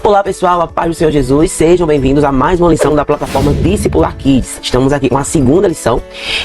Olá pessoal, a paz do Senhor Jesus, sejam bem-vindos a mais uma lição da plataforma Discipular Kids. Estamos aqui com a segunda lição,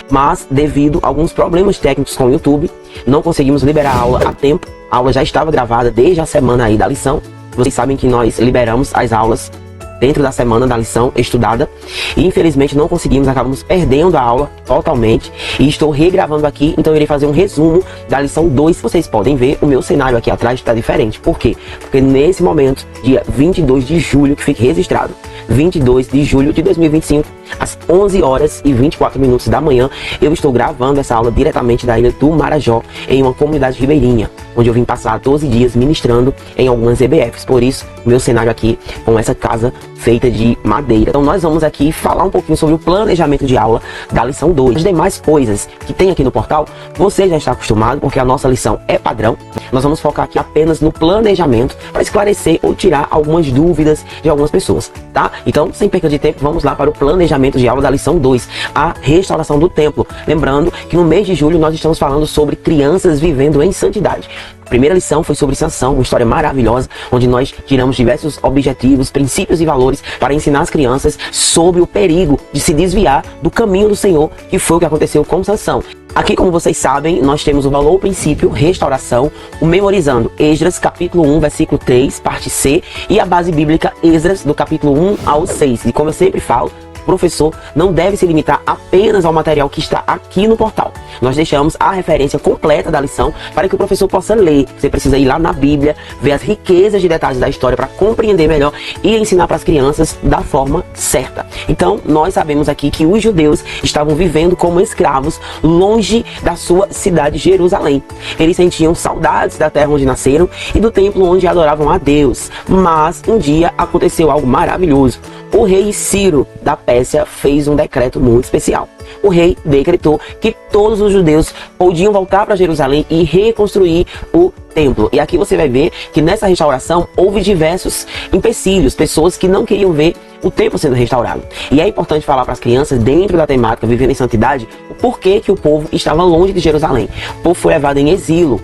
mas devido a alguns problemas técnicos com o YouTube, não conseguimos liberar a aula a tempo. A aula já estava gravada desde a semana aí da lição. Vocês sabem que nós liberamos as aulas dentro da semana da lição estudada e infelizmente não conseguimos, acabamos perdendo a aula totalmente e estou regravando aqui, então eu irei fazer um resumo da lição 2. Vocês podem ver, o meu cenário aqui atrás está diferente. Por quê? Porque nesse momento, dia 22 de julho, que fique registrado, 22 de julho de 2025, às 11 horas e 24 minutos da manhã, eu estou gravando essa aula diretamente da ilha do Marajó, em uma comunidade ribeirinha, onde eu vim passar 12 dias ministrando em algumas EBFs. Por isso, o meu cenário aqui com essa casa feita de madeira. Então nós vamos aqui falar um pouquinho sobre o planejamento de aula da lição 2. As demais coisas que tem aqui no portal, você já está acostumado, porque a nossa lição é padrão. Nós vamos focar aqui apenas no planejamento para esclarecer ou tirar algumas dúvidas de algumas pessoas, tá? Então, sem perda de tempo, vamos lá para o planejamento de aula da lição 2, a restauração do templo. Lembrando que no mês de julho nós estamos falando sobre crianças vivendo em santidade. A primeira lição foi sobre Sansão, uma história maravilhosa, onde nós tiramos diversos objetivos, princípios e valores para ensinar as crianças sobre o perigo de se desviar do caminho do Senhor, que foi o que aconteceu com Sansão. Aqui, como vocês sabem, nós temos o valor, o princípio, restauração, o memorizando Esdras, capítulo 1, versículo 3, parte C, e a base bíblica Esdras, do capítulo 1 ao 6. E como eu sempre falo, o professor não deve se limitar apenas ao material que está aqui no portal. Nós deixamos a referência completa da lição para que o professor possa ler. Você precisa ir lá na Bíblia, ver as riquezas de detalhes da história para compreender melhor e ensinar para as crianças da forma certa. Então, nós sabemos aqui que os judeus estavam vivendo como escravos longe da sua cidade Jerusalém. Eles sentiam saudades da terra onde nasceram e do templo onde adoravam a Deus. Mas um dia aconteceu algo maravilhoso. O rei Ciro da Pérsia fez um decreto muito especial. O rei decretou que todos os judeus podiam voltar para Jerusalém e reconstruir o templo. E aqui você vai ver que nessa restauração houve diversos empecilhos, pessoas que não queriam ver o templo sendo restaurado. E é importante falar para as crianças, dentro da temática Vivendo em Santidade, o porquê que o povo estava longe de Jerusalém. O povo foi levado em exílio,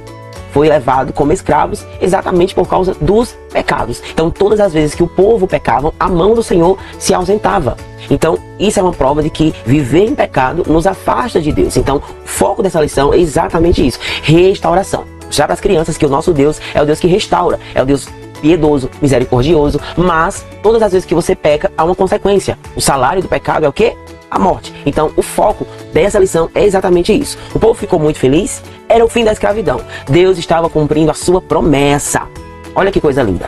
foi levado como escravos exatamente por causa dos pecados. Então, todas as vezes que o povo pecava, a mão do Senhor se ausentava. Então, isso é uma prova de que viver em pecado nos afasta de Deus. Então, o foco dessa lição é exatamente isso, restauração. Já para as crianças que o nosso Deus é o Deus que restaura, é o Deus piedoso, misericordioso, mas todas as vezes que você peca, há uma consequência. O salário do pecado é o quê? A morte. Então, o foco dessa lição é exatamente isso. O povo ficou muito feliz, era o fim da escravidão. Deus estava cumprindo a sua promessa. Olha que coisa linda.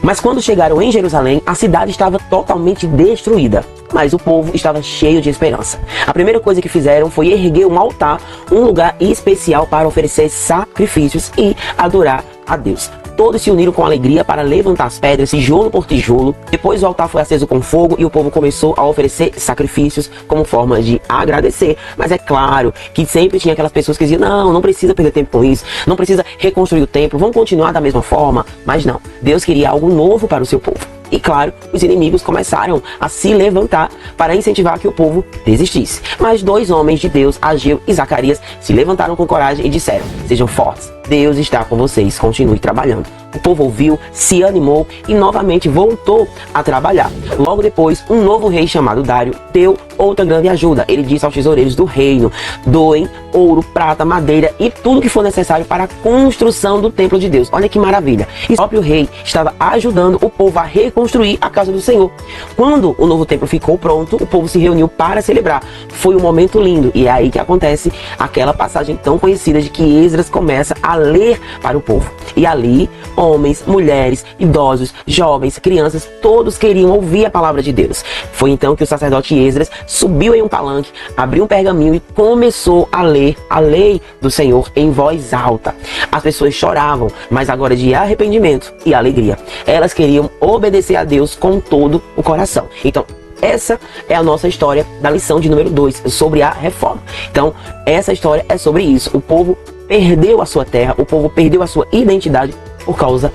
Mas quando chegaram em Jerusalém, a cidade estava totalmente destruída. Mas o povo estava cheio de esperança. A primeira coisa que fizeram foi erguer um altar, um lugar especial para oferecer sacrifícios e adorar a Deus. Todos se uniram com alegria para levantar as pedras, tijolo por tijolo. Depois o altar foi aceso com fogo e o povo começou a oferecer sacrifícios como forma de agradecer. Mas é claro que sempre tinha aquelas pessoas que diziam, não precisa perder tempo com isso, não precisa reconstruir o templo, vamos continuar da mesma forma. Mas não, Deus queria algo novo para o seu povo. E claro, os inimigos começaram a se levantar para incentivar que o povo desistisse. Mas dois homens de Deus, Ageu e Zacarias, se levantaram com coragem e disseram, sejam fortes, Deus está com vocês, continue trabalhando. O povo ouviu, se animou e novamente voltou a trabalhar. Logo depois, um novo rei chamado Dário deu outra grande ajuda. Ele disse aos tesoureiros do reino, doem ouro, prata, madeira e tudo que for necessário para a construção do templo de Deus. Olha que maravilha. E o próprio rei estava ajudando o povo a reconstruir a casa do Senhor. Quando o novo templo ficou pronto, o povo se reuniu para celebrar. Foi um momento lindo e é aí que acontece aquela passagem tão conhecida de que Esdras começa a ler para o povo. E ali, homens, mulheres, idosos, jovens, crianças, todos queriam ouvir a palavra de Deus. Foi então que o sacerdote Esdras subiu em um palanque, abriu um pergaminho e começou a ler a lei do Senhor em voz alta. As pessoas choravam, mas agora de arrependimento e alegria. Elas queriam obedecer a Deus com todo o coração. Então, essa é a nossa história da lição de número 2, sobre a reforma. Então, essa história é sobre isso. O povo perdeu a sua terra, o povo perdeu a sua identidade por causa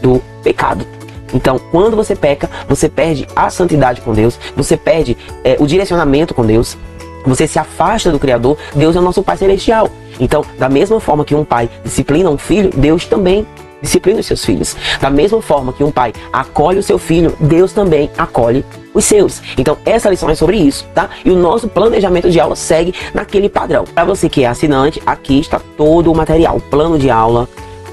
do pecado. Então, quando você peca, você perde a santidade com Deus, você perde o direcionamento com Deus, você se afasta do Criador. Deus é o nosso Pai Celestial. Então, da mesma forma que um pai disciplina um filho, Deus também disciplina os seus filhos. Da mesma forma que um pai acolhe o seu filho, Deus também acolhe os seus. Então essa lição é sobre isso, tá? E o nosso planejamento de aula segue naquele padrão. Para você que é assinante, aqui está todo o material, o plano de aula,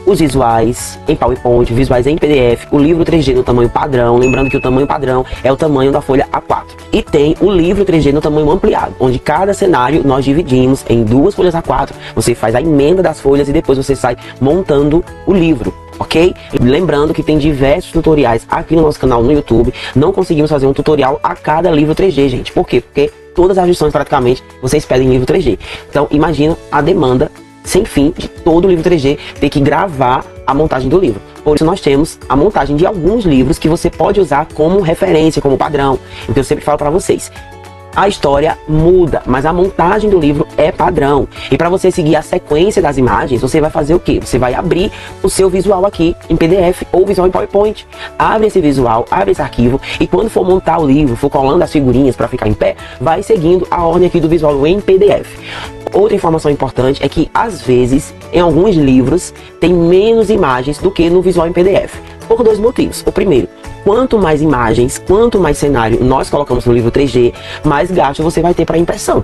os visuais em PowerPoint, visuais em PDF, o livro 3D no tamanho padrão, lembrando que o tamanho padrão é o tamanho da folha A4. E tem o livro 3D no tamanho ampliado, onde cada cenário nós dividimos em 2 folhas A4, você faz a emenda das folhas e depois você sai montando o livro. Ok? E lembrando que tem diversos tutoriais aqui no nosso canal no YouTube. Não conseguimos fazer um tutorial a cada livro 3D, gente. Por quê? Porque todas as lições praticamente vocês pedem livro 3D. Então imagina a demanda sem fim de todo o livro 3D ter que gravar a montagem do livro. Por isso nós temos a montagem de alguns livros que você pode usar como referência, como padrão. Então eu sempre falo para vocês, a história muda, mas a montagem do livro é padrão. E para você seguir a sequência das imagens, você vai fazer o quê? Você vai abrir o seu visual aqui em PDF ou visual em PowerPoint. Abre esse visual, abre esse arquivo e quando for montar o livro, for colando as figurinhas para ficar em pé, vai seguindo a ordem aqui do visual em PDF. Outra informação importante é que, às vezes, em alguns livros, tem menos imagens do que no visual em PDF. Por 2 motivos. O primeiro, quanto mais imagens, quanto mais cenário nós colocamos no livro 3D, mais gasto você vai ter para impressão.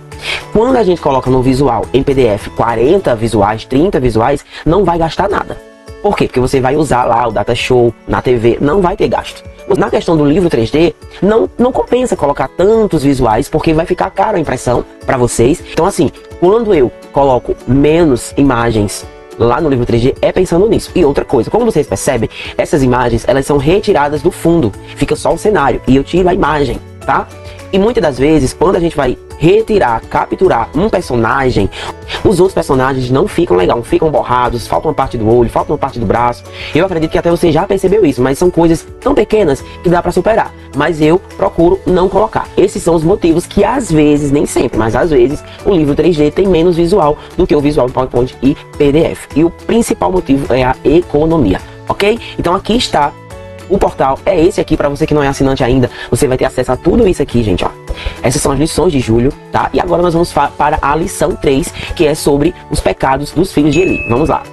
Quando a gente coloca no visual em PDF 40 visuais, 30 visuais, não vai gastar nada. Por quê? Porque você vai usar lá o Data Show na TV, não vai ter gasto. Na questão do livro 3D, não compensa colocar tantos visuais, porque vai ficar caro a impressão para vocês. Então assim, quando eu coloco menos imagens lá no livro 3D, é pensando nisso. E outra coisa, como vocês percebem, essas imagens, elas são retiradas do fundo, fica só o cenário, e eu tiro a imagem, tá? E muitas das vezes, quando a gente vai retirar, capturar um personagem, os outros personagens não ficam legal, ficam borrados, falta uma parte do olho, falta uma parte do braço. Eu acredito que até você já percebeu isso, mas são coisas tão pequenas que dá pra superar. Mas eu procuro não colocar. Esses são os motivos que às vezes, nem sempre, mas às vezes, o livro 3D tem menos visual do que o visual em PowerPoint e PDF. E o principal motivo é a economia, ok? Então aqui está. O portal é esse aqui, para você que não é assinante ainda, você vai ter acesso a tudo isso aqui, gente, ó. Essas são as lições de julho, tá? E agora nós vamos para a lição 3, que é sobre os pecados dos filhos de Eli. Vamos lá.